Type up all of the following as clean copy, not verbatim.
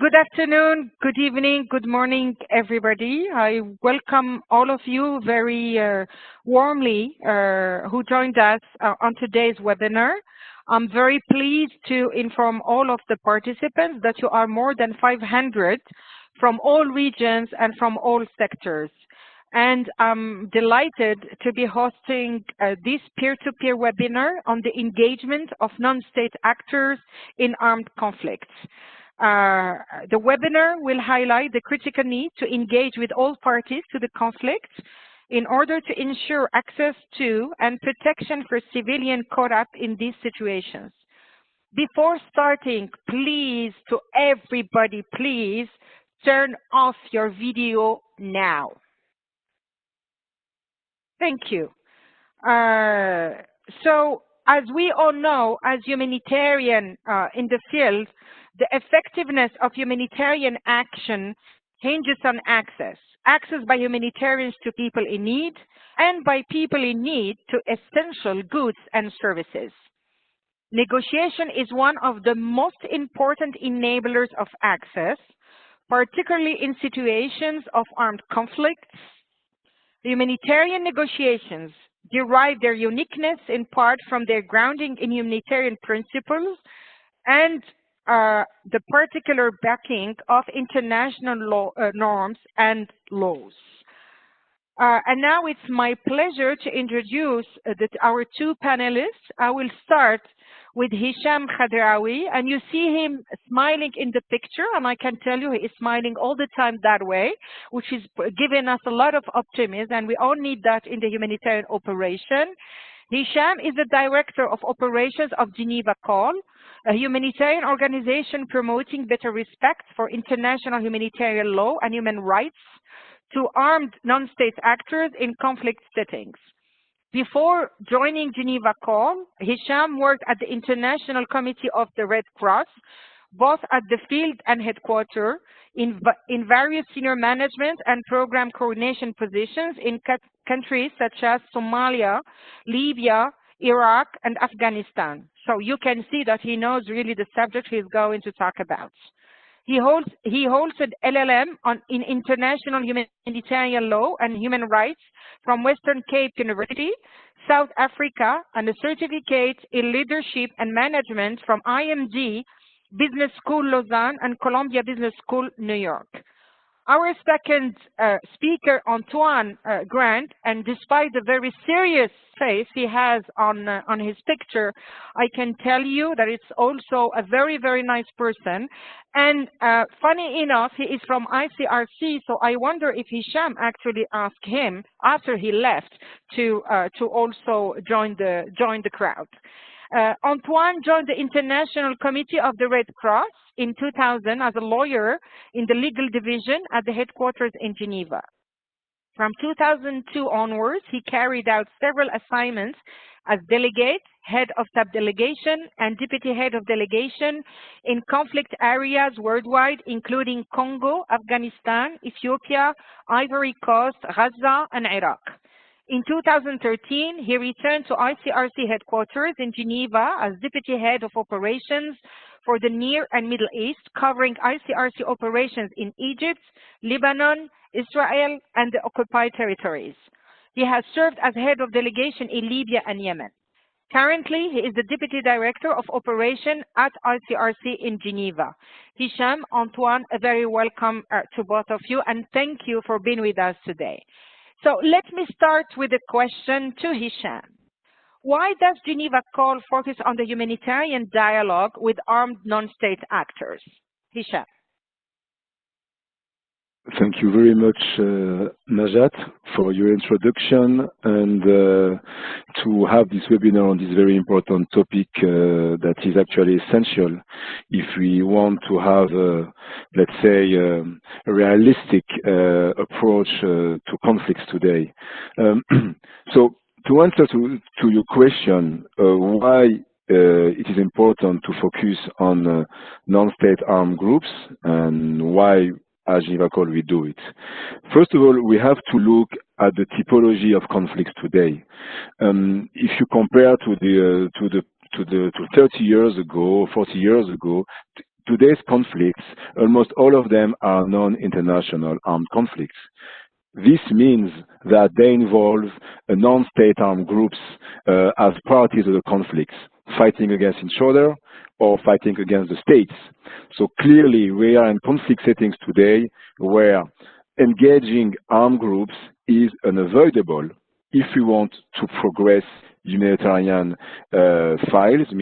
Good afternoon, good evening, good morning, everybody. I welcome all of you very warmly who joined us on today's webinar. I'm very pleased to inform all of the participants that you are more than 500 from all regions and from all sectors. And I'm delighted to be hosting this peer-to-peer webinar on the engagement of non-state actors in armed conflicts. The webinar will highlight the critical need to engage with all parties to the conflict in order to ensure access to and protection for civilians caught up in these situations. Before starting, please, to everybody, please turn off your video now. Thank you. So, as we all know, as humanitarian in the field, the effectiveness of humanitarian action hinges on access by humanitarians to people in need, and by people in need to essential goods and services. Negotiation is one of the most important enablers of access, particularly in situations of armed conflicts. Humanitarian negotiations derive their uniqueness in part from their grounding in humanitarian principles and the particular backing of international law, norms and laws. And now it's my pleasure to introduce our two panelists. I will start with Hisham Khadraoui, and you see him smiling in the picture, and I can tell you he is smiling all the time that way, which is giving us a lot of optimism, and we all need that in the humanitarian operation. Hisham is the Director of Operations of Geneva Call, a humanitarian organization promoting better respect for international humanitarian law and human rights to armed non-state actors in conflict settings. Before joining Geneva Call, Hisham worked at the International Committee of the Red Cross, both at the field and headquarters, in various senior management and program coordination positions in countries such as Somalia, Libya, Iraq, and Afghanistan. So you can see that he knows really the subject he's going to talk about. He holds an LLM in International Humanitarian Law and Human Rights from Western Cape University, South Africa, and a certificate in Leadership and Management from IMD Business School Lausanne and Columbia Business School New York. Our second speaker, Antoine Grant, and despite the very serious face he has on his picture, I can tell you that it's also a very, very nice person. And funny enough, he is from ICRC, so I wonder if Hisham actually asked him after he left to also join the crowd. Antoine joined the International Committee of the Red Cross in 2000 as a lawyer in the legal division at the headquarters in Geneva. From 2002 onwards, he carried out several assignments as delegate, head of sub-delegation, and deputy head of delegation in conflict areas worldwide, including Congo, Afghanistan, Ethiopia, Ivory Coast, Gaza, and Iraq. In 2013, he returned to ICRC headquarters in Geneva as Deputy Head of Operations for the Near and Middle East, covering ICRC operations in Egypt, Lebanon, Israel, and the occupied territories. He has served as Head of Delegation in Libya and Yemen. Currently, he is the Deputy Director of Operation at ICRC in Geneva. Hisham, Antoine, a very welcome to both of you, and thank you for being with us today. So let me start with a question to Hisham. Why does Geneva Call focus on the humanitarian dialogue with armed non-state actors? Hisham. Thank you very much, Najat, for your introduction and to have this webinar on this very important topic that is actually essential if we want to have, let's say, a realistic approach to conflicts today. So to answer to your question, why it is important to focus on non-state armed groups and why as Geneva Call we do it. First of all, we have to look at the typology of conflicts today. If you compare to 30 years ago, 40 years ago, today's conflicts, almost all of them are non-international armed conflicts. This means that they involve non-state armed groups as parties of the conflicts, fighting against each other or fighting against the states. So clearly we are in conflict settings today where engaging armed groups is unavoidable if we want to progress humanitarian files,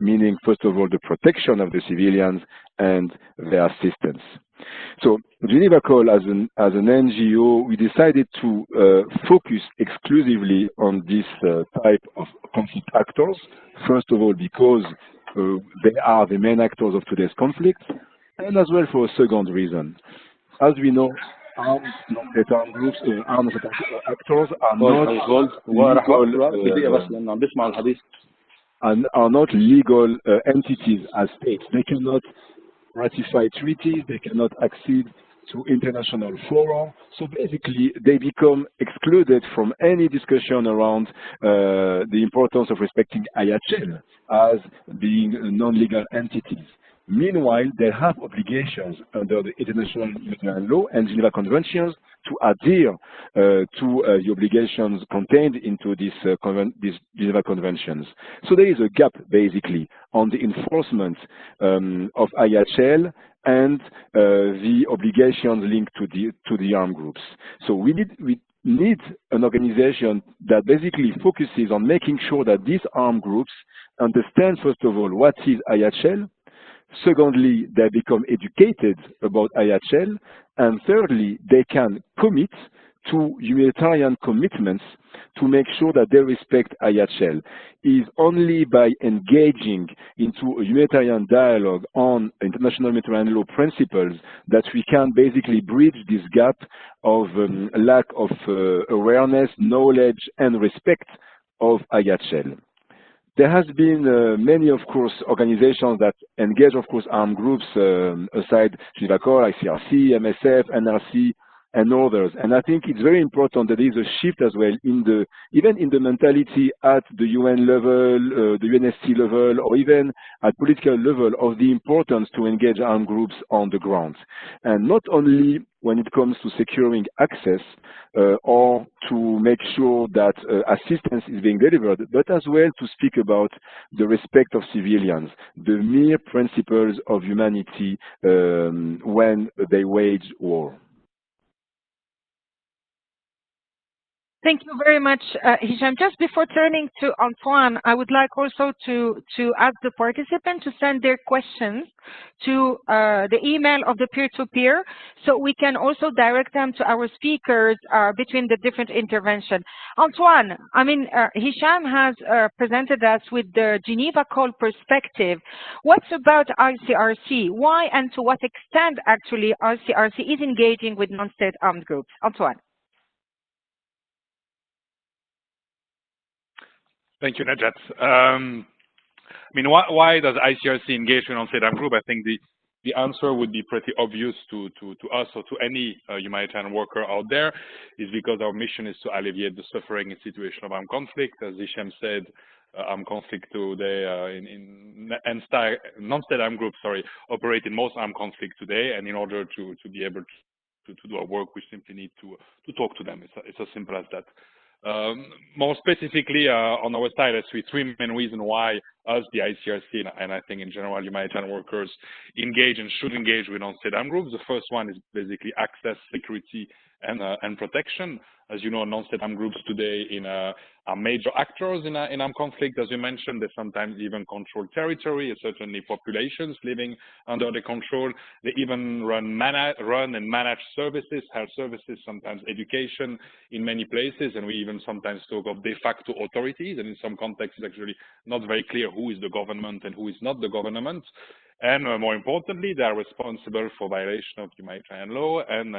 meaning first of all the protection of the civilians and their assistance. So Geneva Call, as an NGO, we decided to focus exclusively on this type of conflict actors. First of all, because they are the main actors of today's conflict, and as well for a second reason. As we know, armed non-state groups, armed actors are not legal entities as states. They cannot ratify treaties, they cannot accede to international fora. So basically, they become excluded from any discussion around the importance of respecting IHL as being non-legal entities. Meanwhile, they have obligations under the International Humanitarian Law and Geneva Conventions to adhere to the obligations contained into these Geneva Conventions. So there is a gap, basically, on the enforcement of IHL and the obligations linked to the armed groups. So we need an organization that basically focuses on making sure that these armed groups understand, first of all, what is IHL. Secondly, they become educated about IHL. And thirdly, they can commit to humanitarian commitments to make sure that they respect IHL. It is only by engaging into a humanitarian dialogue on international humanitarian law principles that we can basically bridge this gap of lack of awareness, knowledge, and respect of IHL. There has been many, of course, organizations that engage, of course, armed groups aside Geneva Call, ICRC, MSF, NRC, and others. And I think it's very important that there is a shift as well even in the mentality at the UN level, the UNSC level, or even at political level of the importance to engage armed groups on the ground. And not only when it comes to securing access or to make sure that assistance is being delivered, but as well to speak about the respect of civilians, the mere principles of humanity when they wage war. Thank you very much, Hisham. Just before turning to Antoine, I would like also to ask the participants to send their questions to the email of the peer-to-peer, so we can also direct them to our speakers between the different interventions. Antoine, I mean, Hisham has presented us with the Geneva Call perspective. What's about ICRC? Why and to what extent actually ICRC is engaging with non-state armed groups? Antoine. Thank you, Najat. I mean, why does ICRC engage with non-state armed group? I think the answer would be pretty obvious to us or to any humanitarian worker out there, is because our mission is to alleviate the suffering in situation of armed conflict. As Hisham said, armed conflict today in non-state armed groups, operate in most armed conflict today, and in order to be able to do our work, we simply need to talk to them. It's as simple as that. More specifically, on our side, I see three main reasons why us, the ICRC, and I think in general humanitarian workers, engage and should engage with non-state armed groups. The first one is basically access, security, and protection. As you know, non-state armed groups today are major actors in armed conflict. As you mentioned, they sometimes even control territory, certainly populations living under their control. They even run and manage services, health services, sometimes education in many places, and we even sometimes talk of de facto authorities, and in some contexts it's actually not very clear who is the government and who is not the government. And more importantly, they are responsible for violation of humanitarian law and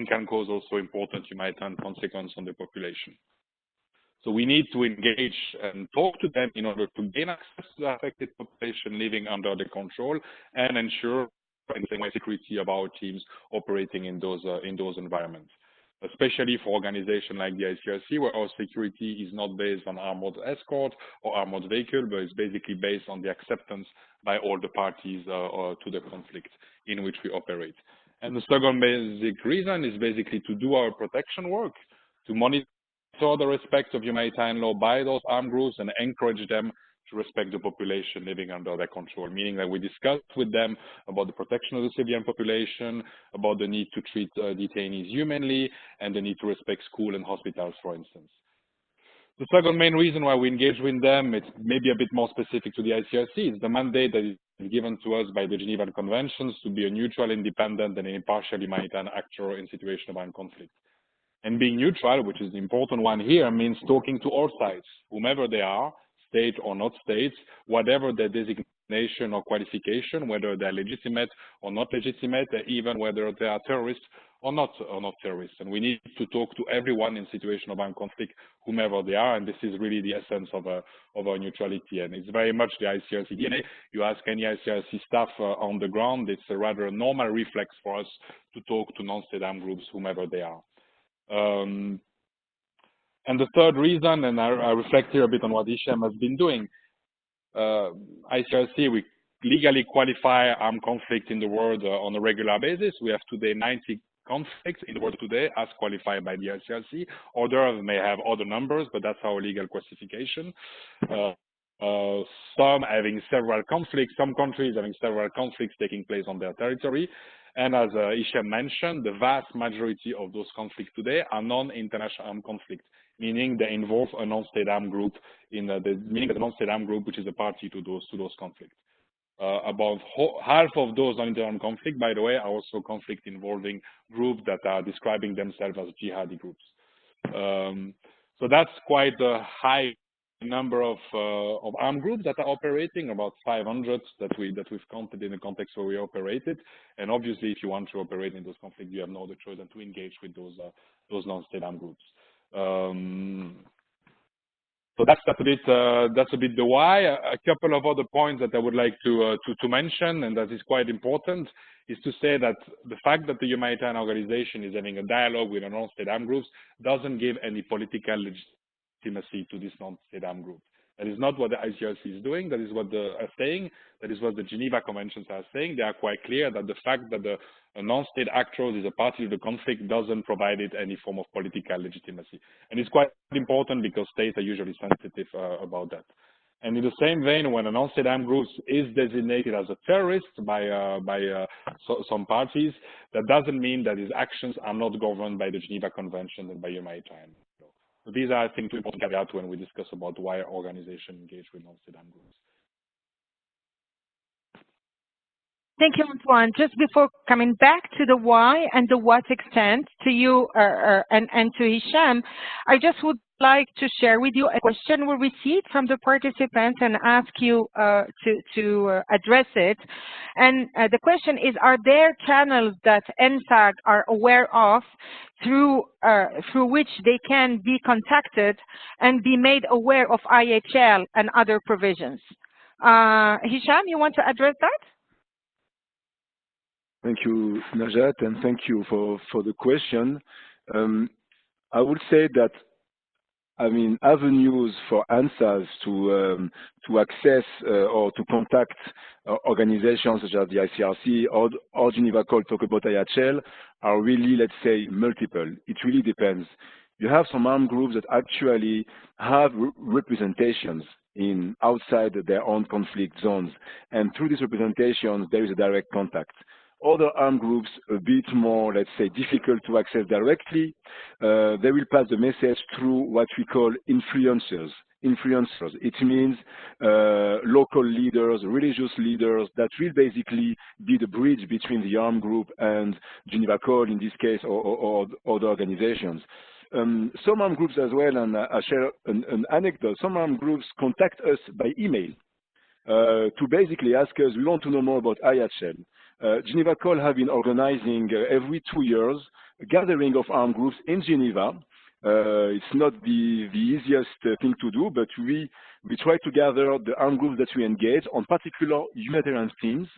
can cause also important humanitarian consequences on the population. So we need to engage and talk to them in order to gain access to the affected population living under their control and ensure the security of our teams operating in those environments. especially for organizations like the ICRC, where our security is not based on armored escort or armored vehicle, but it's basically based on the acceptance by all the parties to the conflict in which we operate. And the second basic reason is basically to do our protection work, to monitor the respect of humanitarian law by those armed groups and encourage them to respect the population living under their control, meaning that we discuss with them about the protection of the civilian population, about the need to treat detainees humanly, and the need to respect schools and hospitals, for instance. The second main reason why we engage with them, it's maybe a bit more specific to the ICRC, is the mandate that is given to us by the Geneva Conventions to be a neutral, independent, and impartial humanitarian actor in situations of armed conflict. And being neutral, which is the important one here, means talking to all sides, whomever they are, state or not states, whatever their designation or qualification, whether they're legitimate or not legitimate, even whether they are terrorists or not terrorists. And we need to talk to everyone in situation of armed conflict, whomever they are, and this is really the essence of our neutrality. And it's very much the ICRC DNA. You ask any ICRC staff on the ground, it's a rather normal reflex for us to talk to non-state armed groups, whomever they are. And the third reason, and I reflect here a bit on what Hisham has been doing, ICRC, we legally qualify armed conflict in the world on a regular basis. We have today 90 conflicts in the world today as qualified by the ICRC. Others may have other numbers, but that's our legal classification. Some having several conflicts, some countries having several conflicts taking place on their territory. And as Hisham mentioned, the vast majority of those conflicts today are non-international armed conflicts, meaning they involve a non-state armed group, meaning the non-state armed group which is a party to those conflicts. About half of those non-international conflicts, by the way, are also conflicts involving groups that are describing themselves as jihadi groups. So that's quite a high number of armed groups that are operating, about 500 that we've counted in the context where we operated. And obviously, if you want to operate in those conflicts, you have no other choice than to engage with those non-state armed groups. So that's a bit the why. A couple of other points that I would like to mention, and that is quite important, is to say that the fact that the humanitarian organization is having a dialogue with non-state armed groups doesn't give any political legitimacy to this non-state armed group. That is not what the ICRC is doing. That is what they are saying. That is what the Geneva Conventions are saying. They are quite clear that the fact that a non-state actor is a party to the conflict doesn't provide it any form of political legitimacy. And it's quite important because states are usually sensitive about that. And in the same vein, when a non-state armed group is designated as a terrorist by some parties, that doesn't mean that his actions are not governed by the Geneva Convention and by humanitarian law. So these are, I think, two important caveats when we discuss about why organizations engage with non-state armed groups. Thank you, Antoine. Just before coming back to the why and the what extent to you and to Hisham, I just would like to share with you a question we received from the participants and ask you to address it. And the question is, are there channels that ANSAs are aware of through which they can be contacted and be made aware of IHL and other provisions? Hisham, you want to address that? Thank you, Najat, and thank you for the question. I would say that, I mean, avenues for ANSAs to access or to contact organizations such as the ICRC or Geneva Call talk about IHL are really, let's say, multiple. It really depends. You have some armed groups that actually have representations outside their own conflict zones, and through these representations, there is a direct contact. Other armed groups, a bit more, let's say, difficult to access directly, they will pass the message through what we call influencers. It means local leaders, religious leaders that will basically be the bridge between the armed group and Geneva Call in this case, or other organizations. Some armed groups as well, and I share an anecdote, some armed groups contact us by email to basically ask us, we want to know more about IHL. Geneva Call have been organizing every 2 years a gathering of armed groups in Geneva. It's not the easiest thing to do, but we try to gather the armed groups that we engage on particular humanitarian themes.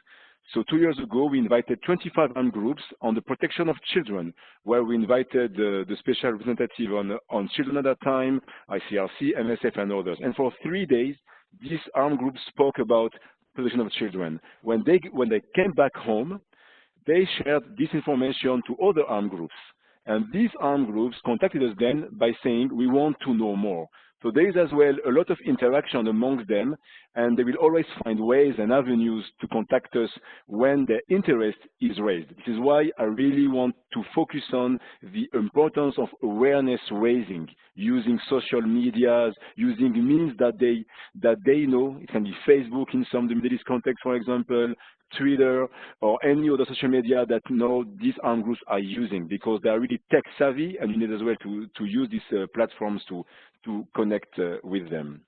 So 2 years ago, we invited 25 armed groups on the protection of children, where we invited the special representative on children at that time, ICRC, MSF, and others. And for 3 days, these armed groups spoke about protection of children. When they came back home, they shared this information to other armed groups. And these armed groups contacted us then by saying, we want to know more. So there is as well a lot of interaction amongst them, and they will always find ways and avenues to contact us when their interest is raised. This is why I really want to focus on the importance of awareness raising, using social medias, using means that they know. It can be Facebook in some Middle East context, for example, Twitter, or any other social media that these armed groups are using, because they are really tech savvy, and you need as well to use these platforms to connect with them.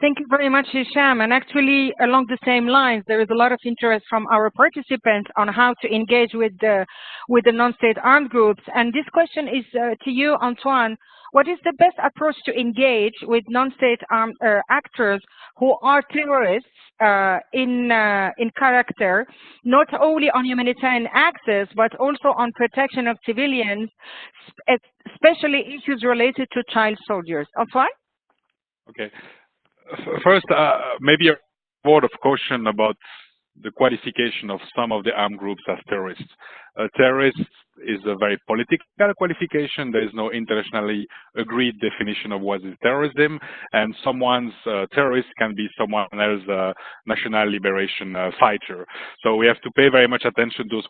Thank you very much, Hisham. And actually, along the same lines, there is a lot of interest from our participants on how to engage with the non-state armed groups. And this question is to you, Antoine. What is the best approach to engage with non-state armed actors who are terrorists in character, not only on humanitarian access, but also on protection of civilians, especially issues related to child soldiers? Antoine? Okay. First, maybe a word of caution about the qualification of some of the armed groups as terrorists. Terrorist is a very political qualification. There is no internationally agreed definition of what is terrorism, and someone's terrorist can be someone else's national liberation fighter. So we have to pay very much attention to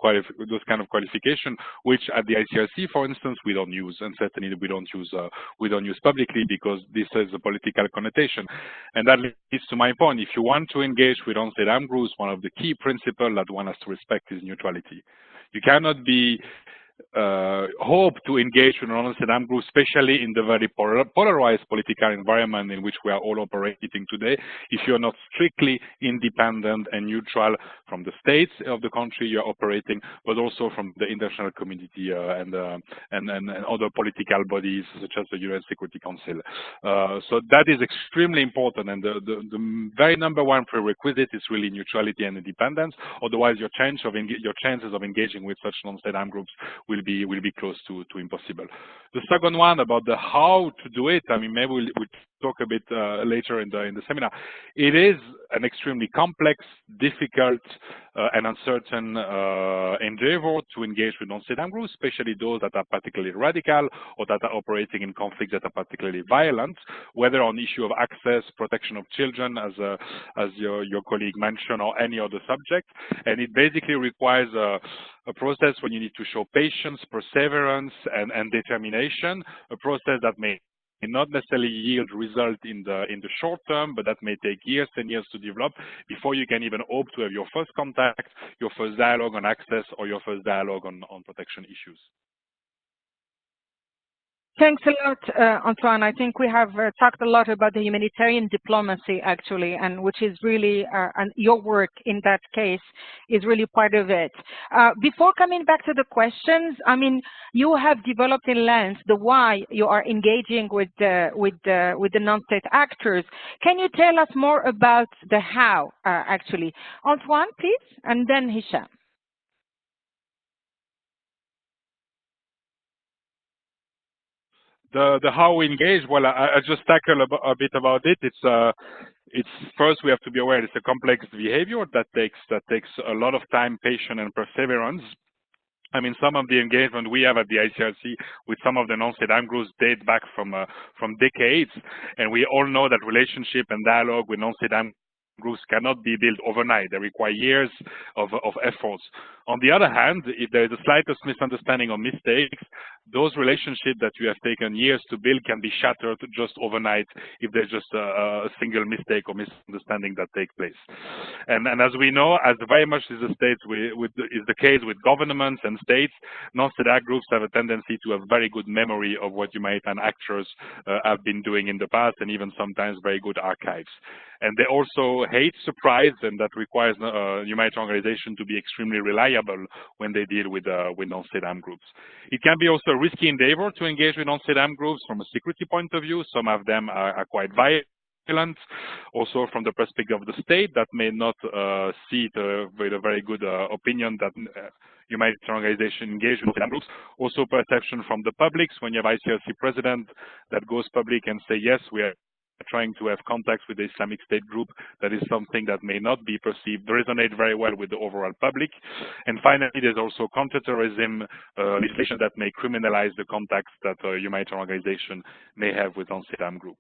those kind of qualification, which at the ICRC, for instance, we don't use, and certainly we don't use publicly, because this has a political connotation. And that leads to my point. If you want to engage with non-state armed groups, one of the key principles that one has to respect is neutrality. You cannot be hope to engage with non-state armed groups, especially in the very polarized political environment in which we are all operating today, if you're not strictly independent and neutral from the states of the country you're operating, but also from the international community and other political bodies such as the UN Security Council. So that is extremely important, and the very number one prerequisite is really neutrality and independence. Otherwise, your chances of engaging with such non-state armed groups will be close to impossible. The second one about the how to do it, I mean, maybe we'll talk a bit later in the seminar. It is an extremely complex, difficult, and uncertain endeavor to engage with non-state armed groups, especially those that are particularly radical or that are operating in conflicts that are particularly violent, whether on issue of access, protection of children, as your colleague mentioned, or any other subject. And it basically requires a process when you need to show patience, perseverance, and determination, a process that may not necessarily yield result in the short term, but that may take years and years to develop before you can even hope to have your first contact, your first dialogue on access, or your first dialogue on protection issues. Thanks a lot, Antoine. I think we have talked a lot about the humanitarian diplomacy, actually, and which is really, and your work in that case is really part of it. Before coming back to the questions, I mean, you have developed in length the why you are engaging with the non-state actors. Can you tell us more about the how, actually? Antoine, please, and then Hisham. The how we engage, well, I just tackle a bit about it. It's first we have to be aware it's a complex behavior that takes a lot of time, patience, and perseverance. I mean, some of the engagement we have at the ICRC with some of the non-state armed groups date back from decades, and we all know that relationship and dialogue with non-state armed groups cannot be built overnight. They require years of efforts. On the other hand, if there is the slightest misunderstanding or mistakes, those relationships that you have taken years to build can be shattered just overnight if there's just a single mistake or misunderstanding that takes place. And as we know, as very much is the case with governments and states, non-state armed groups have a tendency to have very good memory of what humanitarian actors have been doing in the past, and even sometimes very good archives. And they also hate surprise, and that requires humanitarian organization to be extremely reliable when they deal with non-state armed groups. It can be also a risky endeavor to engage with non-state armed groups from a security point of view. Some of them are quite violent. violence. Also from the perspective of the state that may not see it with a very good opinion that humanitarian organization engage with Muslim groups. Also perception from the publics when you have ICRC president that goes public and say, yes, we are trying to have contacts with the Islamic State group. That is something that may not be perceived, resonate very well with the overall public. And finally, there's also counterterrorism legislation that may criminalize the contacts that a humanitarian organization may have with non-state group.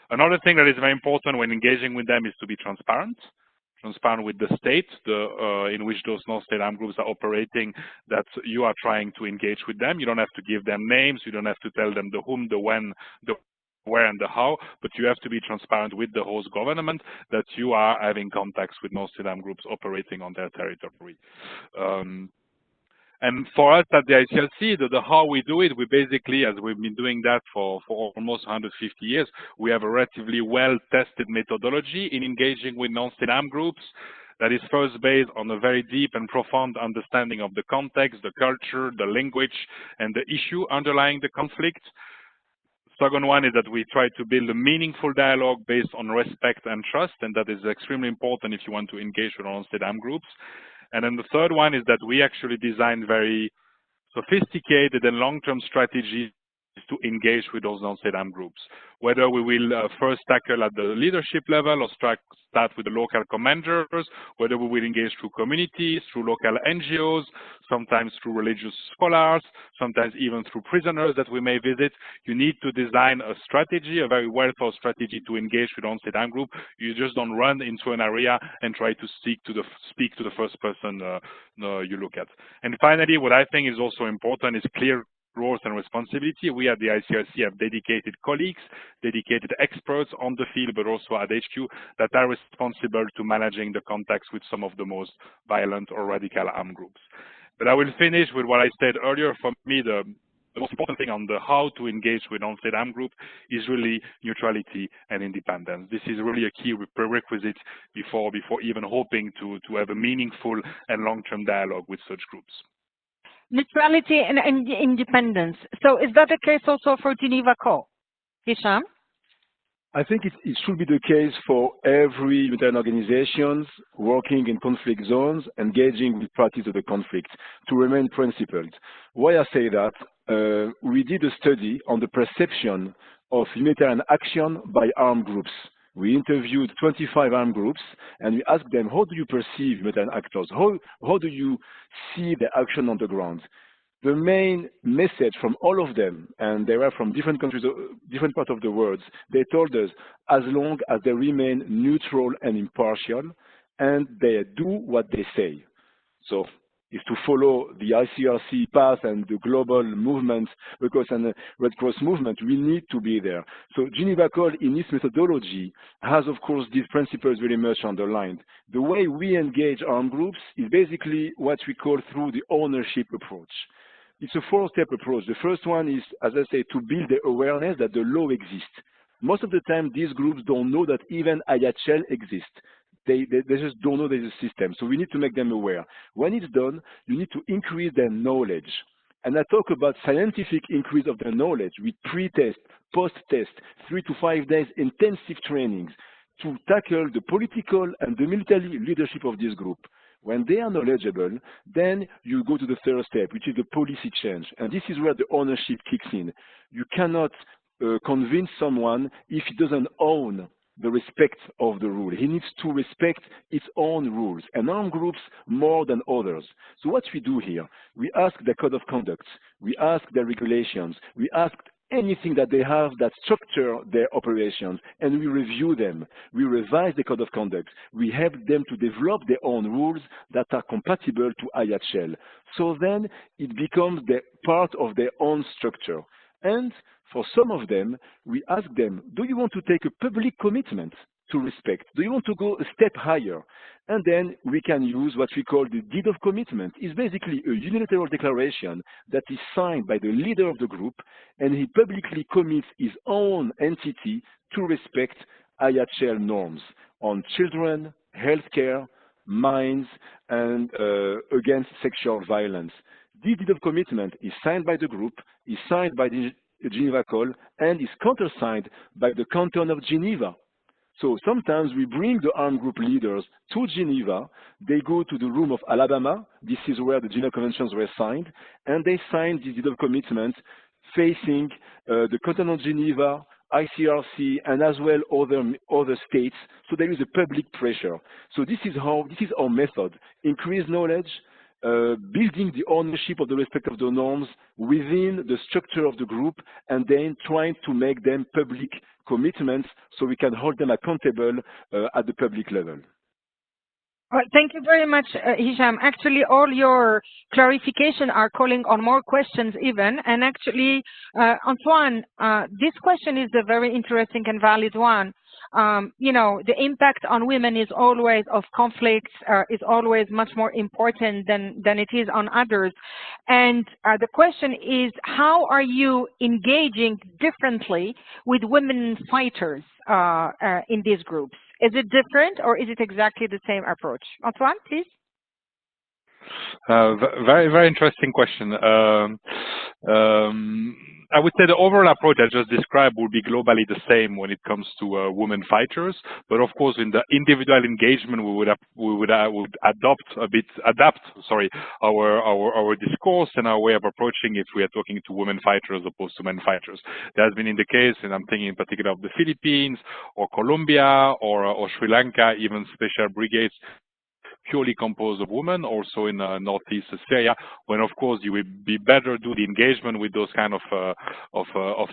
Another thing that is very important when engaging with them is to be transparent with the state in which those non-state armed groups are operating, that you are trying to engage with them. You don't have to give them names. You don't have to tell them the whom, the when, the where and the how, but you have to be transparent with the host government that you are having contacts with non-state armed groups operating on their territory. And for us at the ICRC, the how we do it, we basically, as we've been doing that for almost 150 years, we have a relatively well-tested methodology in engaging with non-state armed groups that is first based on a very deep and profound understanding of the context, the culture, the language, and the issue underlying the conflict. Second one is that we try to build a meaningful dialogue based on respect and trust, and that is extremely important if you want to engage with non-state armed groups. And then the third one is that we actually design very sophisticated and long-term strategies to engage with those non-state armed groups. Whether we will first tackle at the leadership level or start with the local commanders, whether we will engage through communities, through local NGOs, sometimes through religious scholars, sometimes even through prisoners that we may visit. You need to design a strategy, a very well-thought strategy to engage with non-state armed group. You just don't run into an area and try to speak to the first person you look at. And finally, what I think is also important is clear roles and responsibility. We at the ICRC have dedicated colleagues, dedicated experts on the field, but also at HQ that are responsible to managing the contacts with some of the most violent or radical armed groups. But I will finish with what I said earlier. For me, the most important thing on the how to engage with non-state armed group is really neutrality and independence. This is really a key prerequisite before even hoping to have a meaningful and long-term dialogue with such groups. Neutrality and independence. So is that the case also for Geneva Call? Hisham? I think it should be the case for every humanitarian organizations working in conflict zones, engaging with parties of the conflict, to remain principled. Why I say that, we did a study on the perception of humanitarian action by armed groups. We interviewed 25 armed groups, and we asked them, how do you perceive humanitarian actors? How do you see the action on the ground? The main message from all of them, and they were from different countries, different parts of the world, they told us, as long as they remain neutral and impartial, and they do what they say. So is to follow the ICRC path and the global movement, because and the Red Cross movement, we need to be there. So Geneva Call in its methodology has, of course, these principles very much underlined. The way we engage armed groups is basically what we call through the ownership approach. It's a four-step approach. The first one is, as I say, to build the awareness that the law exists. Most of the time, these groups don't know that even IHL exists. They just don't know there's a system. So we need to make them aware. When it's done, you need to increase their knowledge. And I talk about scientific increase of their knowledge with pre-test, post-test, 3 to 5 days intensive trainings to tackle the political and the military leadership of this group. When they are knowledgeable, then you go to the third step, which is the policy change. And this is where the ownership kicks in. You cannot convince someone if he doesn't own the respect of the rule. He needs to respect its own rules, and armed groups more than others. So what we do here, we ask their code of conduct, we ask their regulations, we ask anything that they have that structure their operations, and we review them. We revise the code of conduct. We help them to develop their own rules that are compatible to IHL. So then it becomes part of their own structure. And for some of them, we ask them, do you want to take a public commitment to respect? Do you want to go a step higher? And then we can use what we call the deed of commitment. It's basically a unilateral declaration that is signed by the leader of the group, and he publicly commits his own entity to respect IHL norms on children, healthcare, mines, and against sexual violence. This deed of commitment is signed by the group, is signed by the Geneva Call, and is countersigned by the Canton of Geneva. So sometimes we bring the armed group leaders to Geneva. They go to the room of Alabama. This is where the Geneva Conventions were signed, and they signed this little commitment facing the Content of Geneva, ICRC, and as well other states. So there is a public pressure. So this is our method: increase knowledge, building the ownership of the respect of the norms within the structure of the group, and then trying to make them public commitments so we can hold them accountable at the public level. Well, thank you very much, Hisham. Actually, all your clarification are calling on more questions even. And actually, Antoine, this question is a very interesting and valid one. You know, the impact on women is always of conflicts, is always much more important than it is on others. And the question is, how are you engaging differently with women fighters in these groups? Is it different, or is it exactly the same approach? Antoine, please. Very, very interesting question. I would say the overall approach I just described will be globally the same when it comes to women fighters, but of course in the individual engagement we would adapt our discourse and our way of approaching if we are talking to women fighters as opposed to men fighters. That has been in the case, and I'm thinking in particular of the Philippines or Colombia or Sri Lanka, even special brigades purely composed of women, also in northeast Syria, when of course you would be better do the engagement with those kind of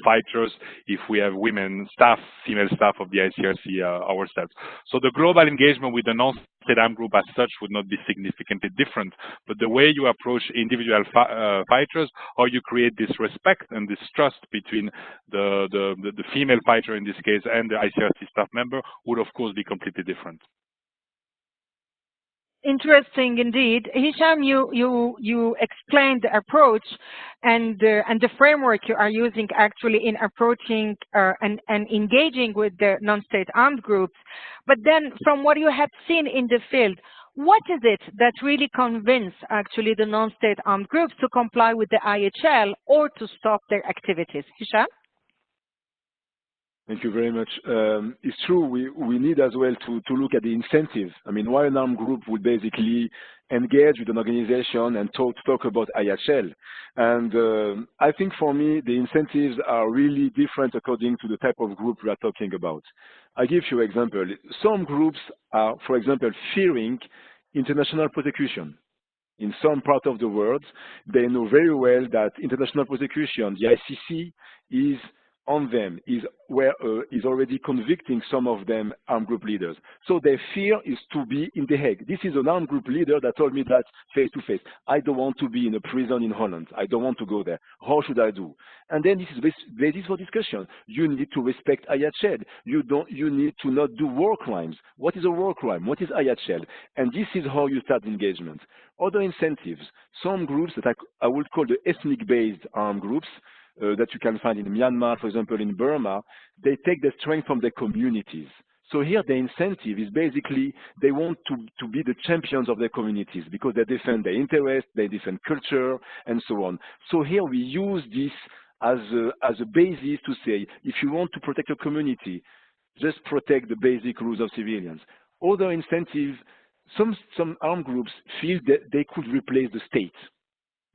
fighters if we have women staff, female staff of the ICRC ourselves. So the global engagement with the non-state armed group as such would not be significantly different, but the way you approach individual fighters, how you create this respect and this trust between the female fighter in this case and the ICRC staff member would of course be completely different. Interesting indeed. Hisham, you explained the approach and the framework you are using actually in approaching and engaging with the non-state armed groups. But then from what you have seen in the field, what is it that really convinced actually the non-state armed groups to comply with the IHL or to stop their activities? Hisham? Thank you very much. It's true, we need as well to look at the incentives. I mean, why an armed group would basically engage with an organization and talk about IHL. And I think for me, the incentives are really different according to the type of group we are talking about. I give you an example. Some groups are, for example, fearing international prosecution. In some part of the world, they know very well that international prosecution, the ICC, is on them, is already convicting some of them armed group leaders. So their fear is to be in The Hague. This is an armed group leader that told me that face to face. I don't want to be in a prison in Holland. I don't want to go there. How should I do? And then this is basis for discussion. You need to respect IHL. You need to not do war crimes. What is a war crime? What is IHL? And this is how you start engagement. Other incentives. Some groups that I would call the ethnic-based armed groups, that you can find in Myanmar, for example, in Burma, they take the strength from their communities. So here the incentive is basically they want to be the champions of their communities because they defend their interests, they defend culture, and so on. So here we use this as a basis to say, if you want to protect your community, just protect the basic rules of civilians. Other incentives, some armed groups feel that they could replace the state,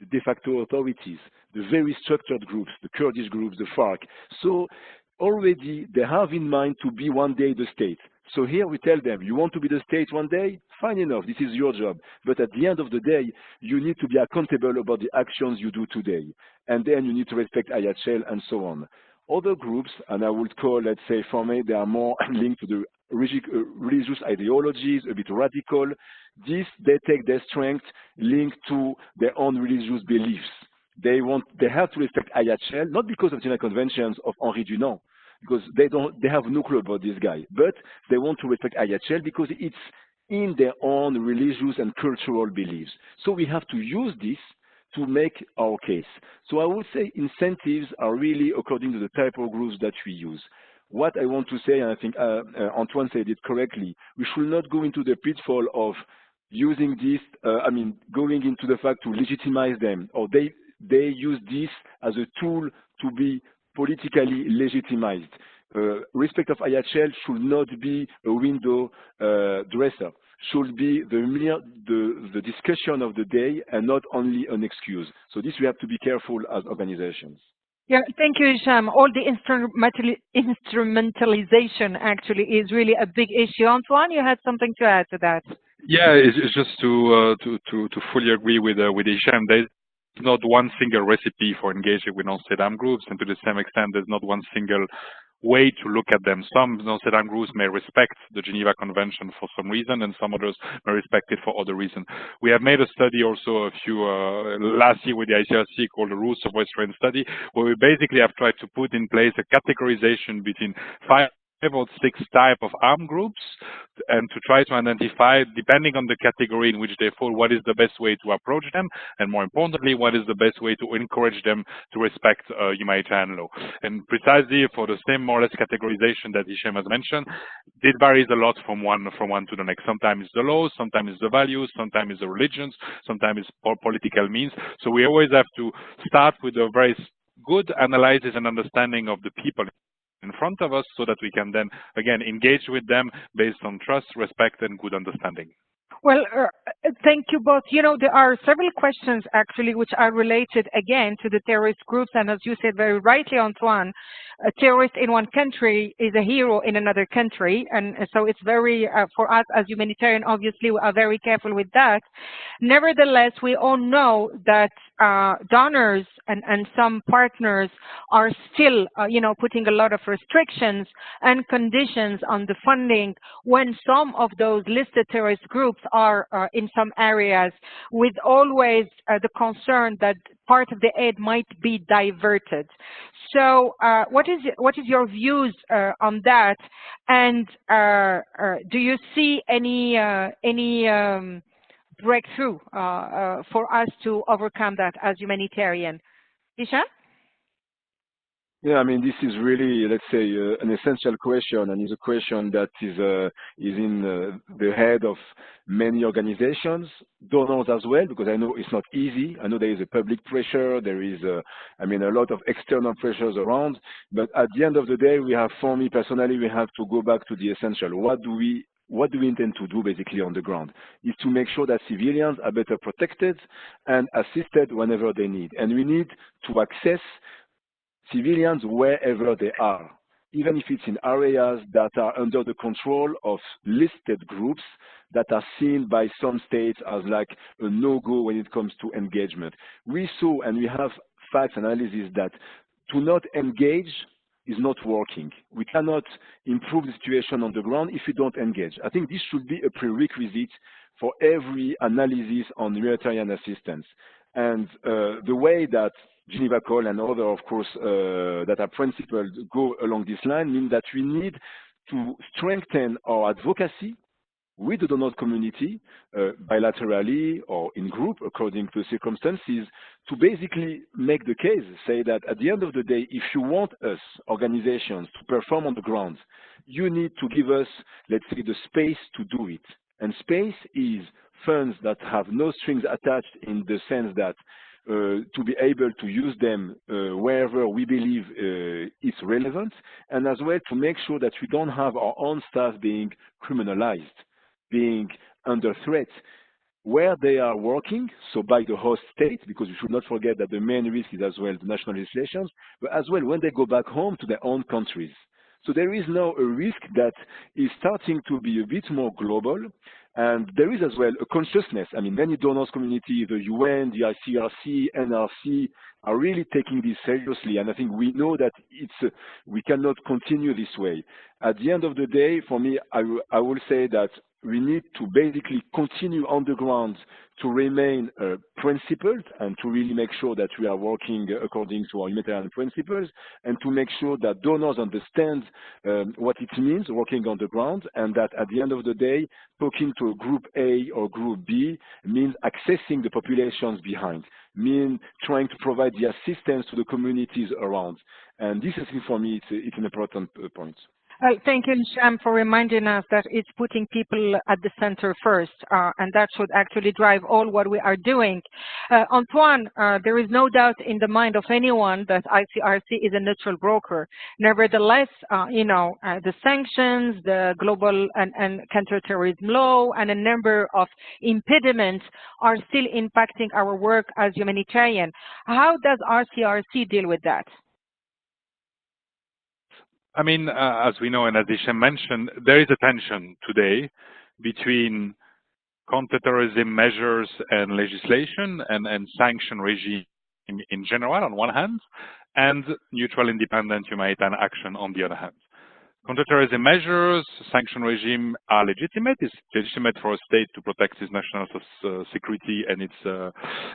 the de facto authorities, the very structured groups, the Kurdish groups, the FARC. So already they have in mind to be one day the state. So here we tell them, you want to be the state one day? Fine enough, this is your job. But at the end of the day, you need to be accountable about the actions you do today. And then you need to respect IHL and so on. Other groups, and I would call, let's say for me, they are more linked to the religious ideologies, a bit radical. They take their strength linked to their own religious beliefs. They have to respect IHL, not because of Geneva Conventions of Henri Dunant, because they have no clue about this guy, but they want to respect IHL because it's in their own religious and cultural beliefs. So we have to use this to make our case. So I would say incentives are really according to the type of groups that we use. What I want to say, and I think Antoine said it correctly, we should not go into the pitfall of using this, going into the fact to legitimize them, or they use this as a tool to be politically legitimized. respect of IHL should not be a window dresser, should be the discussion of the day and not only an excuse. So this we have to be careful as organizations. Yeah, thank you, Hicham. All the instrumentalization actually is really a big issue. Antoine, you had something to add to that? Yeah, it's just to fully agree with Hicham. There's not one single recipe for engaging with non-state armed groups, and to the same extent, there's not one single way to look at them. Some non-state armed groups may respect the Geneva Convention for some reason, and some others may respect it for other reasons. We have made a study also last year with the ICRC called the Rules of Restraint Study, where we basically have tried to put in place a categorization between 5 or 6 types of armed groups, and to try to identify, depending on the category in which they fall, what is the best way to approach them, and more importantly, what is the best way to encourage them to respect humanitarian law. And precisely for the same more or less categorization that Hicham has mentioned, it varies a lot from one to the next. Sometimes it's the laws, sometimes it's the values, sometimes it's the religions, sometimes it's political means. So we always have to start with a very good analysis and understanding of the people in front of us, so that we can then again engage with them based on trust, respect, and good understanding. Well, thank you both. You know, there are several questions actually which are related again to the terrorist groups, and as you said very rightly, Antoine, a terrorist in one country is a hero in another country, and so it's very, for us as humanitarian, obviously we are very careful with that. Nevertheless, we all know that donors and some partners are still, you know, putting a lot of restrictions and conditions on the funding when some of those listed terrorist groups are in some areas, with always the concern that part of the aid might be diverted. So what is your views on that? And do you see any breakthrough for us to overcome that as humanitarian? Hicham? Yeah, I mean, this is really, let's say, an essential question, and is a question that is in the head of many organizations, donors as well, because I know it's not easy. I know there is a public pressure, there is, I mean, a lot of external pressures around, but at the end of the day, we have, for me personally, we have to go back to the essential. What do we intend to do basically on the ground? Is to make sure that civilians are better protected and assisted whenever they need. And we need to access civilians wherever they are, even if it's in areas that are under the control of listed groups that are seen by some states as like a no-go when it comes to engagement. We saw, and we have facts analysis, that to not engage is not working. We cannot improve the situation on the ground if we don't engage. I think this should be a prerequisite for every analysis on humanitarian assistance. And the way that Geneva Call and other, of course, that are principles go along this line mean that we need to strengthen our advocacy with the donor community, bilaterally or in group, according to circumstances, to basically make the case, say that at the end of the day, if you want us, organizations, to perform on the ground, you need to give us, let's say, the space to do it. And space is funds that have no strings attached, in the sense that to be able to use them wherever we believe it's relevant, and as well to make sure that we don't have our own staff being criminalized, being under threat where they are working, so by the host state, because we should not forget that the main risk is as well the national legislations, but as well when they go back home to their own countries. So there is now a risk that is starting to be a bit more global, and there is as well a consciousness. I mean, many donors community, the UN, the ICRC, NRC, are really taking this seriously, and I think we know that we cannot continue this way. At the end of the day, for me, I will say that we need to basically continue on the ground to remain principled, and to really make sure that we are working according to our humanitarian principles, and to make sure that donors understand what it means working on the ground, and that at the end of the day, talking to a group A or group B means accessing the populations behind, means trying to provide the assistance to the communities around. And this, I think, for me, it's an important point. Thank you, Hisham, for reminding us that it's putting people at the center first, and that should actually drive all what we are doing. Antoine, there is no doubt in the mind of anyone that ICRC is a neutral broker. Nevertheless, the sanctions, the global and counterterrorism law, and a number of impediments are still impacting our work as humanitarian. How does ICRC deal with that? I mean, as we know and as Hisham mentioned, there is a tension today between counterterrorism measures and legislation and sanction regime in general on one hand, and neutral independent humanitarian action on the other hand. Counterterrorism measures, sanction regime are legitimate. It's legitimate for a state to protect its national security and its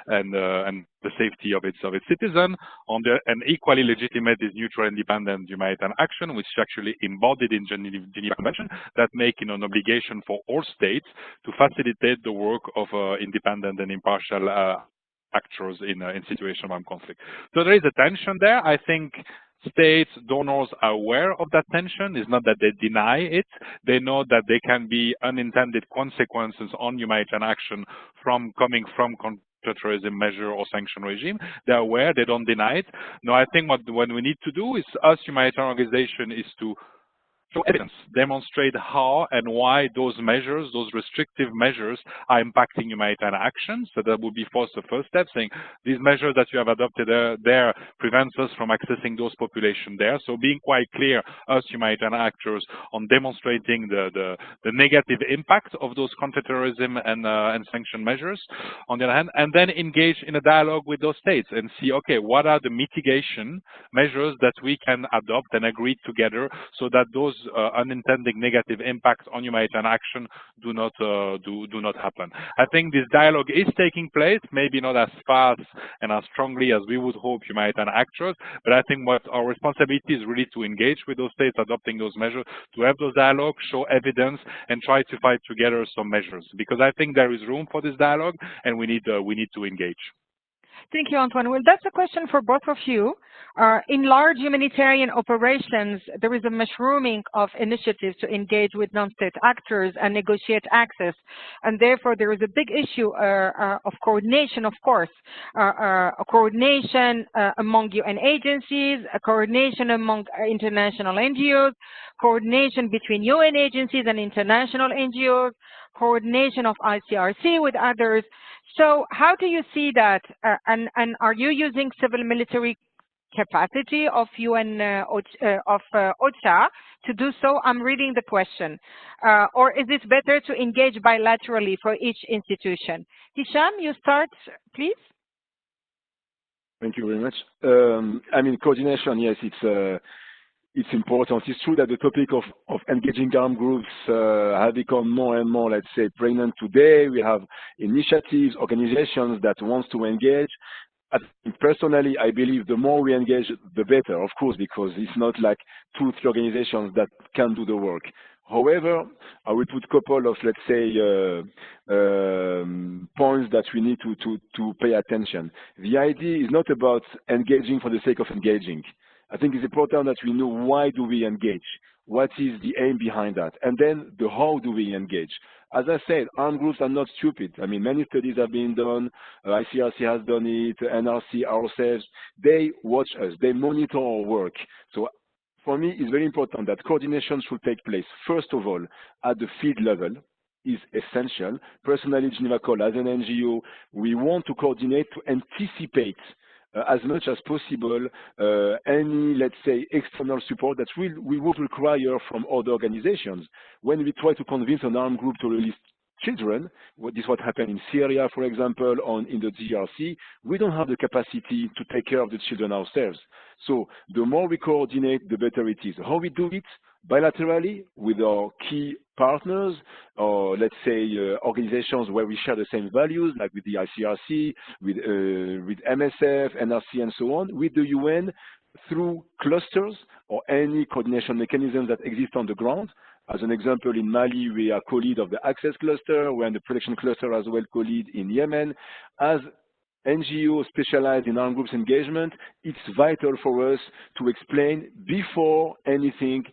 and the safety of its citizen. And equally legitimate is neutral, independent humanitarian action, which is actually embodied in Geneva Convention, that make it an obligation for all states to facilitate the work of independent and impartial actors in situations of armed conflict. So there is a tension there. I think states, donors are aware of that tension. It's not that they deny it. They know that there can be unintended consequences on humanitarian action coming from counterterrorism measure or sanction regime. They're aware, they don't deny it. No, I think what we need to do is, us humanitarian organization, is to show evidence, demonstrate how and why those measures, those restrictive measures, are impacting humanitarian action. So that would be first the first step, saying these measures that you have adopted there prevents us from accessing those populations there. So being quite clear, us humanitarian actors, on demonstrating the negative impact of those counterterrorism and sanction measures on the other hand, and then engage in a dialogue with those states and see, okay, what are the mitigation measures that we can adopt and agree together so that those unintended negative impacts on humanitarian action do not happen. I think this dialogue is taking place, maybe not as fast and as strongly as we would hope humanitarian actors, but I think what our responsibility is really to engage with those states adopting those measures, to have those dialogues, show evidence, and try to fight together some measures, because I think there is room for this dialogue, and we need to engage. Thank you, Antoine. Well, that's a question for both of you. In large humanitarian operations, there is a mushrooming of initiatives to engage with non-state actors and negotiate access. And therefore, there is a big issue of coordination, of course. A coordination among UN agencies, a coordination among international NGOs, coordination between UN agencies and international NGOs, coordination of ICRC with others. So how do you see that? And are you using civil military capacity of UN OCHA to do so? I'm reading the question. Or is it better to engage bilaterally for each institution? Hisham, you start, please. Thank you very much. I mean, coordination, yes, it's important. It's true that the topic of engaging armed groups have become more and more, let's say, pregnant today. We have initiatives, organizations that want to engage. Personally, I believe the more we engage, the better, of course, because it's not like 2-3 organizations that can do the work. However, I will put a couple of, let's say, points that we need to pay attention. The idea is not about engaging for the sake of engaging. I think it's important that we know why do we engage, what is the aim behind that, and then the how do we engage. As I said, armed groups are not stupid. I mean, many studies have been done, ICRC has done it, NRC, ourselves. They watch us, they monitor our work. So for me, it's very important that coordination should take place, first of all, at the field level, is essential. Personally, Geneva Call, as an NGO, we want to coordinate to anticipate as much as possible any, let's say, external support that we would require from other organizations. When we try to convince an armed group to release children, this is what happened in Syria, for example, in the DRC, we don't have the capacity to take care of the children ourselves. So the more we coordinate, the better it is. How we do it? Bilaterally with our key partners, or let's say organizations where we share the same values, like with the ICRC, with MSF, NRC, and so on, with the UN, through clusters or any coordination mechanisms that exist on the ground. As an example, in Mali, we are co-lead of the Access Cluster. We're in the Protection Cluster as well, co-lead in Yemen. As NGOs specialized in armed groups engagement, it's vital for us to explain before anything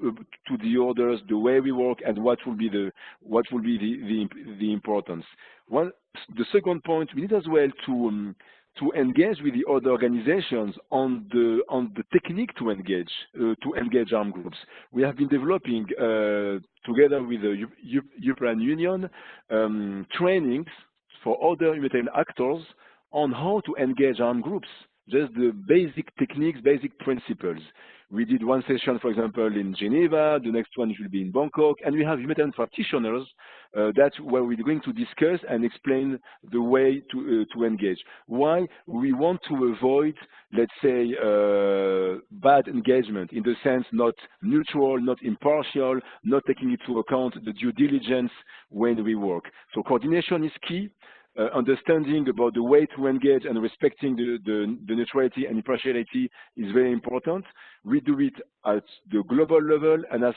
to the orders, the way we work, and what will be the importance. The second point, we need as well to engage with the other organizations on the technique to engage armed groups. We have been developing together with the European Union trainings for other humanitarian actors on how to engage armed groups, just the basic techniques, basic principles. We did one session, for example, in Geneva, the next one will be in Bangkok, and we have humanitarian practitioners that's where we're going to discuss and explain the way to engage. Why? We want to avoid, let's say, bad engagement, in the sense not neutral, not impartial, not taking into account the due diligence when we work. So coordination is key. Understanding about the way to engage and respecting the neutrality and impartiality is very important. We do it at the global level and as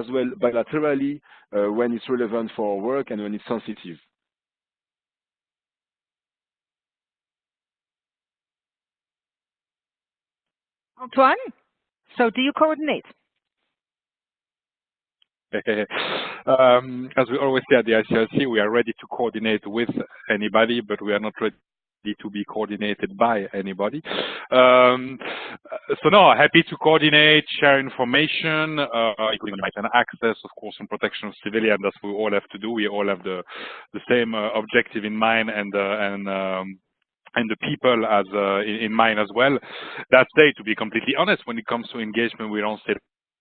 well bilaterally when it's relevant for our work and when it's sensitive. Antoine, so do you coordinate? As we always say at the ICRC, we are ready to coordinate with anybody, but we are not ready to be coordinated by anybody. So no, happy to coordinate, share information, including access, of course, and protection of civilians. That's what we all have to do. We all have the same objective in mind and the people as in mind as well. That said, to be completely honest, when it comes to engagement with on-state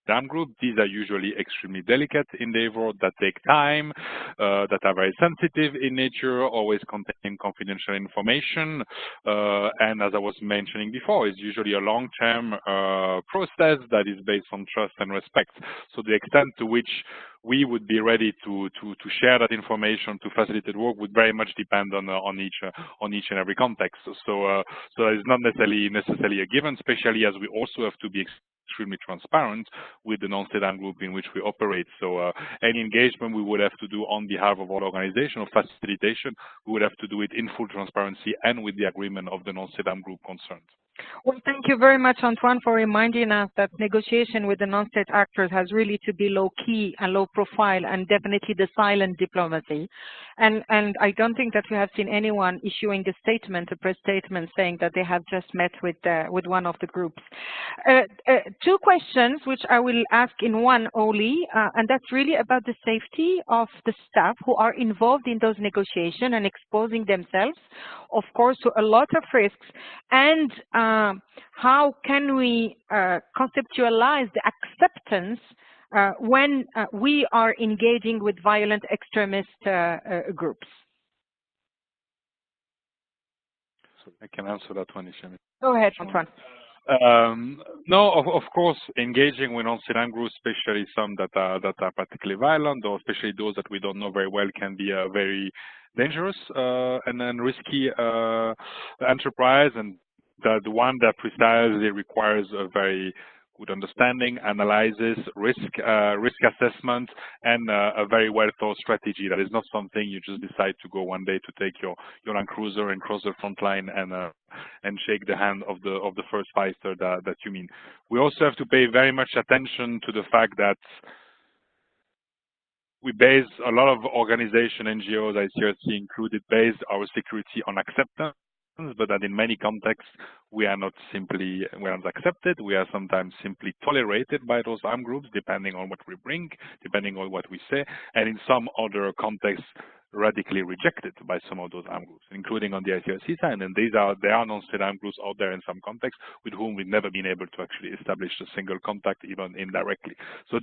armed group, these are usually extremely delicate endeavors that take time, that are very sensitive in nature, always contain confidential information, and as I was mentioning before, it's usually a long-term process that is based on trust and respect. So the extent to which we would be ready to share that information to facilitate work would very much depend on each and every context. So it's not necessarily a given, especially as we also have to be extremely transparent with the non-state armed group in which we operate. So any engagement we would have to do on behalf of our organization or facilitation, we would have to do it in full transparency and with the agreement of the non-state armed group concerned. Well, thank you very much, Antoine, for reminding us that negotiation with the non-state actors has really to be low-key and low-profile, and definitely the silent diplomacy. And I don't think that we have seen anyone issuing a statement, a press statement, saying that they have just met with one of the groups. Two questions, which I will ask in one only, and that's really about the safety of the staff who are involved in those negotiations and exposing themselves, of course, to a lot of risks, and how can we conceptualize the acceptance when we are engaging with violent extremist groups? So I can answer that one, Ishemi. Go ahead, Antoine. No, of course, engaging with non-state armed groups, especially some that are particularly violent, or especially those that we don't know very well, can be a very dangerous and then risky enterprise, and the one that precisely requires a very good understanding, analysis, risk assessment, and a very well thought strategy. That is not something you just decide to go one day to take your land cruiser and cross the front line and shake the hand of the first fighter that you mean. We also have to pay very much attention to the fact that we base a lot of organization, NGOs, ICRC included, based our security on acceptance, but that in many contexts we are not accepted. We are sometimes simply tolerated by those armed groups, depending on what we bring, depending on what we say, and in some other contexts radically rejected by some of those armed groups, including on the ICRC side. And there are non-state armed groups out there in some contexts with whom we've never been able to actually establish a single contact, even indirectly. So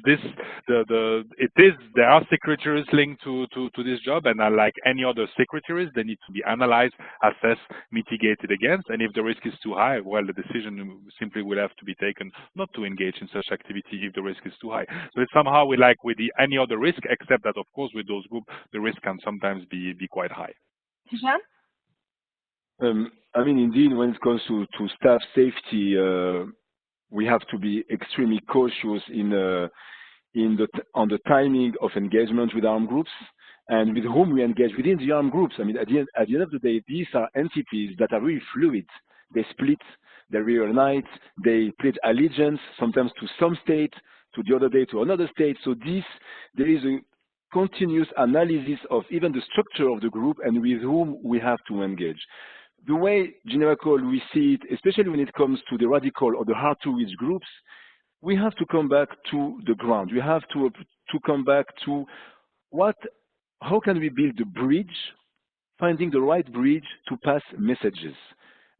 there are secretaries linked to this job, and like any other secretaries, they need to be analyzed, assessed, mitigated against. And if the risk is too high, well, the decision simply will have to be taken not to engage in such activity if the risk is too high. So it's somehow like with any other risk, except that of course with those groups the risk can sometimes be quite high. Jean? I mean, indeed, when it comes to staff safety, we have to be extremely cautious on the timing of engagement with armed groups and with whom we engage within the armed groups. I mean, at the end of the day, these are entities that are really fluid. They split, they reunite, they pledge allegiance, sometimes to some state, to the other day to another state. So there is a continuous analysis of even the structure of the group and with whom we have to engage. The way Geneva Call we see it, especially when it comes to the radical or the hard-to-reach groups, we have to come back to the ground. We have to come back to how can we build a bridge, finding the right bridge to pass messages.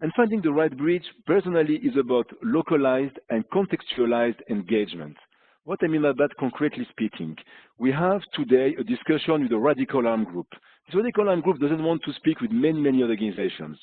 And finding the right bridge, personally, is about localized and contextualized engagement. What I mean by that, concretely speaking, we have today a discussion with a radical armed group. This radical armed group doesn't want to speak with many organizations.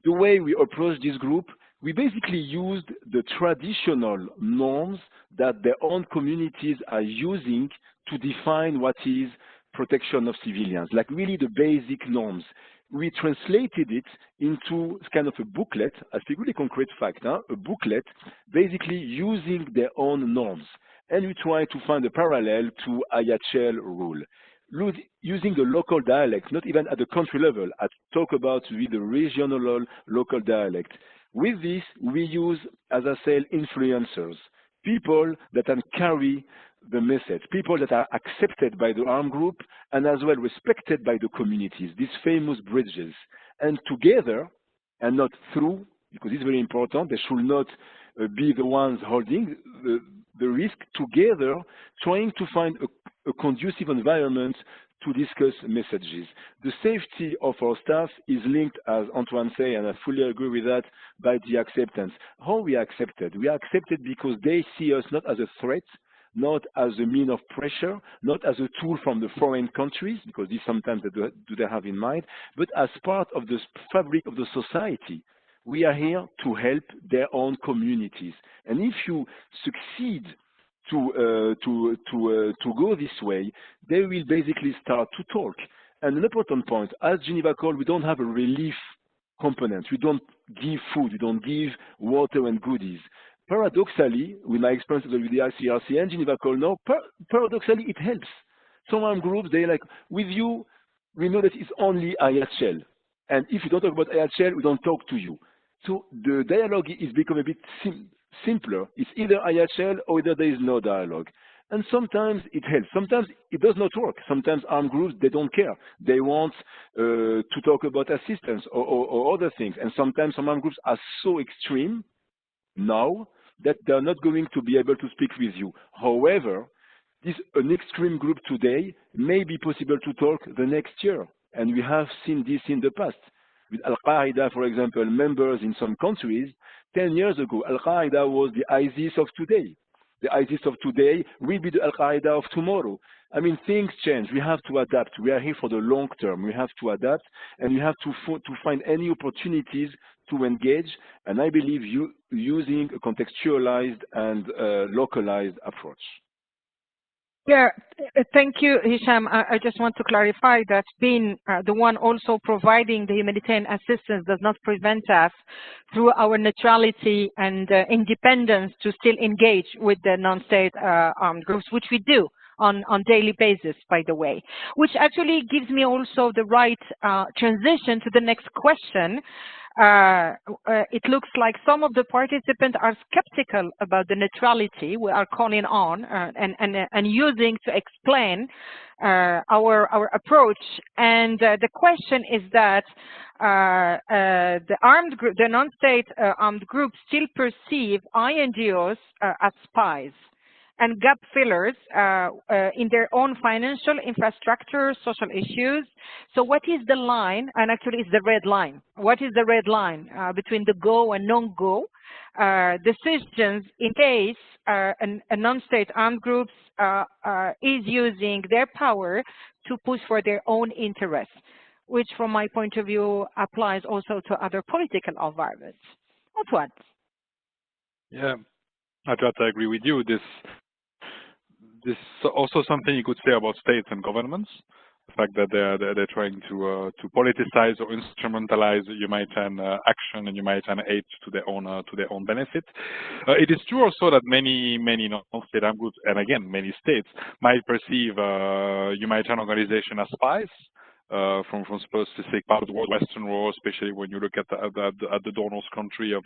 The way we approach this group, we basically used the traditional norms that their own communities are using to define what is protection of civilians, like really the basic norms. We translated it into kind of a booklet, I speak really concrete fact, a booklet basically using their own norms. And we try to find a parallel to IHL rule. Using the local dialect, not even at the country level, I talk about with the regional local dialect. With this, we use, as I said, influencers, people that can carry the message, people that are accepted by the armed group and as well respected by the communities, these famous bridges. And together, and not through, because it's very important, they should not be the ones holding the risk, together trying to find a conducive environment to discuss messages. The safety of our staff is linked, as Antoine said, and I fully agree with that, by the acceptance. How we are accepted? We are accepted because they see us not as a threat, not as a mean of pressure, not as a tool from the foreign countries, because this sometimes do they have in mind, but as part of the fabric of the society. We are here to help their own communities. And if you succeed to go this way, they will basically start to talk. And an important point, as Geneva Call, we don't have a relief component. We don't give food, we don't give water and goodies. Paradoxally, with my experience with the ICRC and Geneva Call now, paradoxally it helps. Some armed groups, they're like, with you, we know that it's only IHL. And if you don't talk about IHL, we don't talk to you. So the dialogue is become a bit simpler. It's either IHL or either there is no dialogue. And sometimes it helps. Sometimes it does not work. Sometimes armed groups, they don't care. They want to talk about assistance or other things. And sometimes some armed groups are so extreme now that they're not going to be able to speak with you. However, an extreme group today may be possible to talk the next year. And we have seen this in the past. With Al-Qaeda, for example, members in some countries, 10 years ago, Al-Qaeda was the ISIS of today. The ISIS of today will be the Al-Qaeda of tomorrow. I mean, things change. We have to adapt. We are here for the long term. We have to adapt, and we have to find any opportunities to engage, and I believe using a contextualized and localized approach. Yeah, thank you, Hisham. I just want to clarify that being the one also providing the humanitarian assistance does not prevent us through our neutrality and independence to still engage with the non-state armed groups, which we do on daily basis, by the way, which actually gives me also the right transition to the next question. It looks like some of the participants are skeptical about the neutrality we are calling on and using to explain our approach. And the question is that the non-state armed groups still perceive INGOs as spies and gap fillers in their own financial infrastructure, social issues. So what is the line, and actually it's the red line, what is the red line between the go and non-go decisions in case a non-state armed groups is using their power to push for their own interests, which from my point of view applies also to other political environments. Antoine? Yeah, I totally agree with you. This is also something you could say about states and governments. The fact that they're trying to politicize or instrumentalize humanitarian action and humanitarian aid to their own benefit. It is true also that many non-state armed groups, and again many states, might perceive humanitarian organizations as spies. from specific part of the world, Western world, especially when you look at the donors country of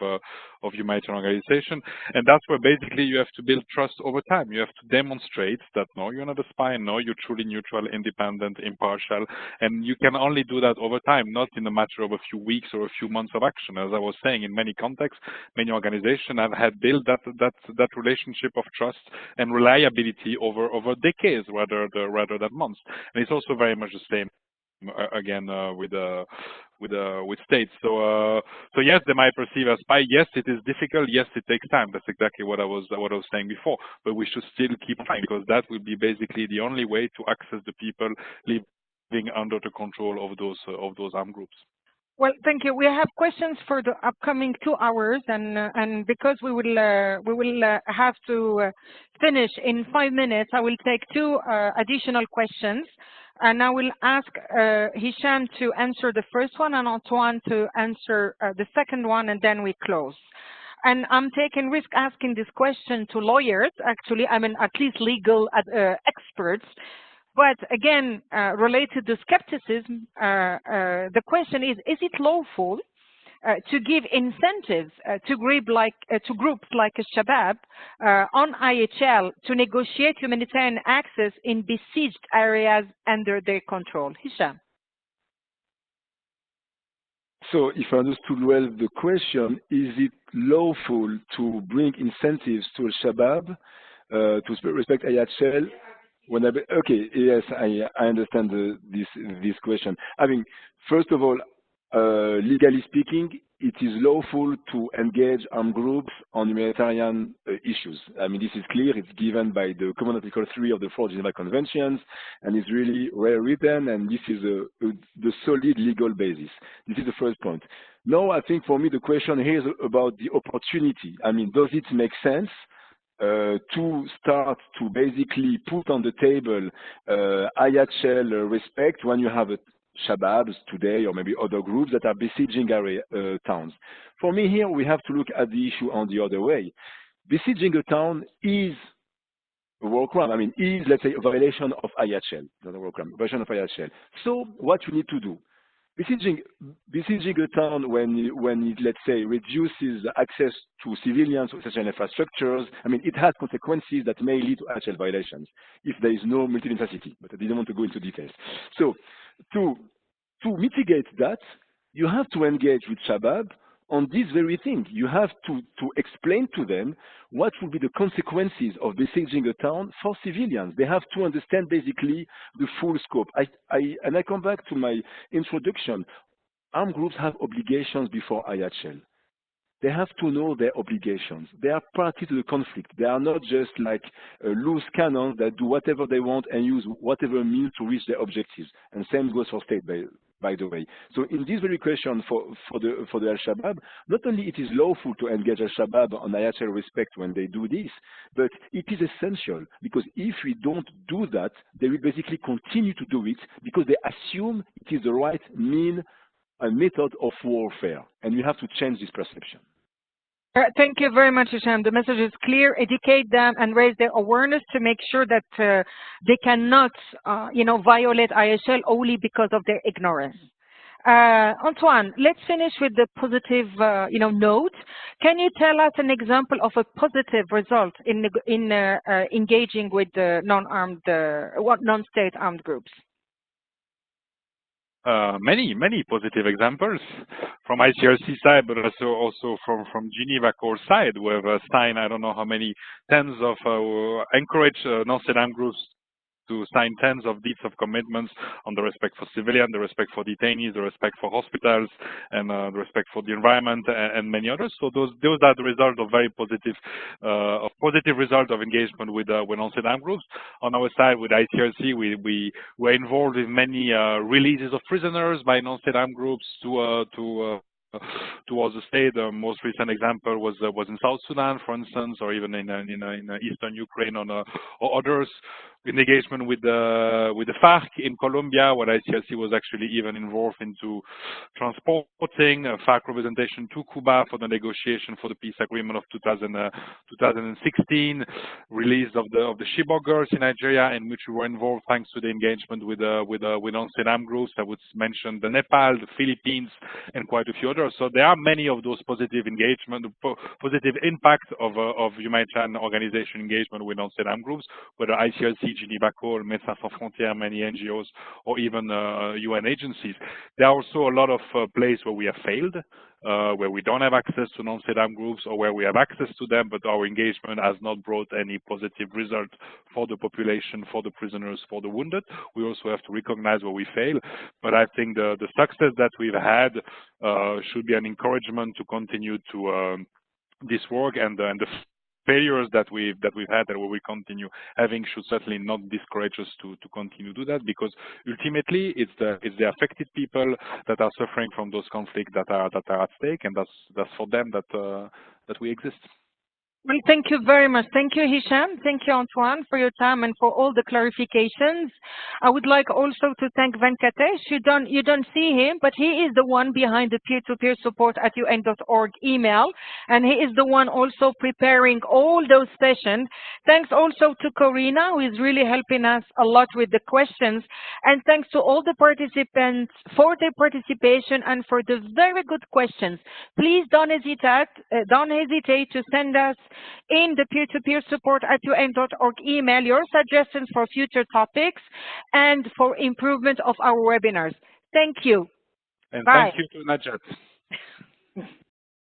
humanitarian organization. And that's where basically you have to build trust over time. You have to demonstrate that no, you're not a spy, no, you're truly neutral, independent, impartial, and you can only do that over time, not in a matter of a few weeks or a few months of action. As I was saying, in many contexts, many organizations have had built that relationship of trust and reliability over decades rather than months. And it's also very much the same again with states. So yes, they might perceive as spy. Yes, it is difficult. Yes, it takes time. That's exactly what I was saying before. But we should still keep trying, because that will be basically the only way to access the people living under the control of those armed groups. Well, thank you. We have questions for the upcoming 2 hours, and because we will have to finish in 5 minutes, I will take 2 additional questions, and I will ask Hisham to answer the first one and Antoine to answer the second one, and then we close. And I'm taking risk asking this question to lawyers, actually, I mean at least legal experts. But again, related to skepticism, the question is it lawful to give incentives to groups like Shabab on IHL to negotiate humanitarian access in besieged areas under their control? Hisham. So if I understood well the question, is it lawful to bring incentives to Shabab to respect IHL? Okay, yes, I understand this question. I mean, first of all, legally speaking, it is lawful to engage armed groups on humanitarian issues. I mean, this is clear. It's given by the Common Article 3 of the 4 Geneva Conventions, and it's really well written, and this is the solid legal basis. This is the first point. Now, I think for me, the question here is about the opportunity. I mean, does it make sense to start to basically put on the table IHL respect when you have Shababs today or maybe other groups that are besieging towns? For me here, we have to look at the issue on the other way. Besieging a town is a war crime. I mean, is, let's say, a violation of IHL, not a war crime, violation of IHL. So what you need to do? Besieging a town when it, let's say, reduces access to civilians or essential infrastructures, I mean, it has consequences that may lead to IHL violations if there is no military necessity, but I didn't want to go into details. So to mitigate that, you have to engage with Shabab on this very thing. You have to explain to them what will be the consequences of besieging a town for civilians. They have to understand basically the full scope. And I come back to my introduction. Armed groups have obligations before IHL. They have to know their obligations. They are party to the conflict. They are not just like loose cannons that do whatever they want and use whatever means to reach their objectives. And same goes for state, by the way. So in this very question for the Al-Shabaab, not only it is lawful to engage Al-Shabaab on IHL respect when they do this, but it is essential, because if we don't do that, they will basically continue to do it because they assume it is the right mean and method of warfare, and we have to change this perception. Thank you very much, Hisham. The message is clear. Educate them and raise their awareness to make sure that they cannot, violate IHL only because of their ignorance. Antoine, let's finish with the positive, note. Can you tell us an example of a positive result in engaging with the non-state armed groups? Many positive examples from ICRC side, but also from Geneva Core side. We have signed, I don't know how many tens of encourage non-state armed groups to sign tens of deeds of commitments on the respect for civilians, the respect for detainees, the respect for hospitals, and the respect for the environment, and many others. So those are the result of very positive result of engagement with non-state armed groups. On our side, with ICRC, we were involved in many releases of prisoners by non-state armed groups towards the state. The most recent example was in South Sudan, for instance, or even in eastern Ukraine or others. engagement with the FARC in Colombia, where ICRC was actually even involved into transporting FARC representation to Cuba for the negotiation for the peace agreement of 2016, release of the Chibok girls in Nigeria, in which we were involved thanks to the engagement with non-SEDAM groups. I would mention the Nepal, the Philippines, and quite a few others. So there are many of those positive engagement, positive impact of humanitarian organization engagement with non-SEDAM groups, whether ICRC, Geneva Call, Médecins Sans Frontières, many NGOs, or even UN agencies. There are also a lot of places where we have failed, where we don't have access to non-SEDAM groups, or where we have access to them, but our engagement has not brought any positive result for the population, for the prisoners, for the wounded. We also have to recognize where we fail. But I think the success that we've had should be an encouragement to continue to this work, and the failures that we've had and we will continue having should certainly not discourage us to continue to do that, because ultimately it's the affected people that are suffering from those conflicts that are at stake, and that's for them that we exist. Well, thank you very much. Thank you, Hisham. Thank you, Antoine, for your time and for all the clarifications. I would like also to thank Venkatesh. You don't see him, but he is the one behind the peer-to-peer support at UN.org email, and he is the one also preparing all those sessions. Thanks also to Corina, who is really helping us a lot with the questions, and thanks to all the participants for their participation and for the very good questions. Please don't hesitate to send us in the peer-to-peer support at UN.org email your suggestions for future topics and for improvement of our webinars. Thank you. And Bye. thank you to Najat.